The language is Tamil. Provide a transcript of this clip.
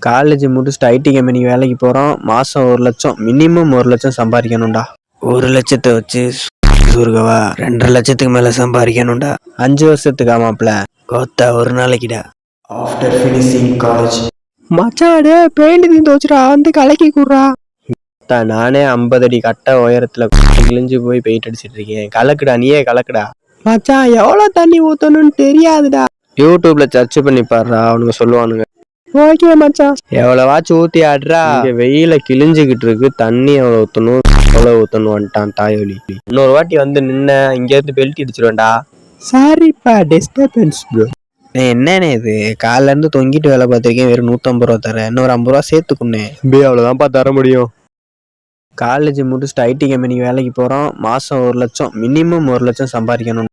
காலேஜ் முடிச்சுட்டு ஐடி கம்பெனிக்கு வேலைக்கு போகிறோம். மாதம் 1,00,000 மினிமம் 1,00,000 சம்பாதிக்கணும்டா. 1,00,000 வச்சு சுருகவா 2,50,000 மேலே சம்பாதிக்கணும்டா. 5 வருஷத்துக்கு ஆமாப்ல கோத்தா ஒரு நாளைக்குடா. ஆஃப்டர் ஃபினிஷிங் காலேஜ் மச்சாடே பெயிண்ட் தீந்து வச்சுடா வந்து கலக்கி கூடுறா. நானே 50 அடி கட்ட உயரத்தில் கிழிஞ்சு போய் பெயிண்ட் அடிச்சிட்டு இருக்கேன். கலக்குடா, நீயே கலக்குடா. மச்சான் எவ்வளோ தண்ணி ஊற்றணும்னு தெரியாதுடா. யூடியூப்ல சர்ச் பண்ணி பாடுறா, அவனுங்க சொல்லுவானுங்க. ஓகே மச்சான், எவ்வளவாச்சும் ஊற்றி ஆடுறா. இங்கே வெயில கிழிஞ்சுக்கிட்டு இருக்கு, தண்ணி எவ்வளோ ஊற்றணும் எவ்வளோ ஊற்றணும் வந்துட்டான் தாயொலி. இன்னொரு வாட்டி வந்து நின்ன இங்கேருந்து பெல்ட் அடிச்சிருவேன்டா. சாரிப்பா, டிஸ்டர்பன்ஸ் ப்ரோ. என்னண்ணே இது, காலைல இருந்து தொங்கிட்டு வேலை பார்த்துருக்கேன், வெறும் 150 ரூபா தரேன், இன்னொரு 50 ரூபா சேர்த்துக்குண்ணே. அவ்வளோதான்ப்பா தர முடியும். காலேஜ் முடிச்சுட்டு ஐடி கம்பெனிக்கு வேலைக்கு போகிறோம். மாதம் 1,00,000 மினிமம் 1,00,000 சம்பாதிக்கணும்.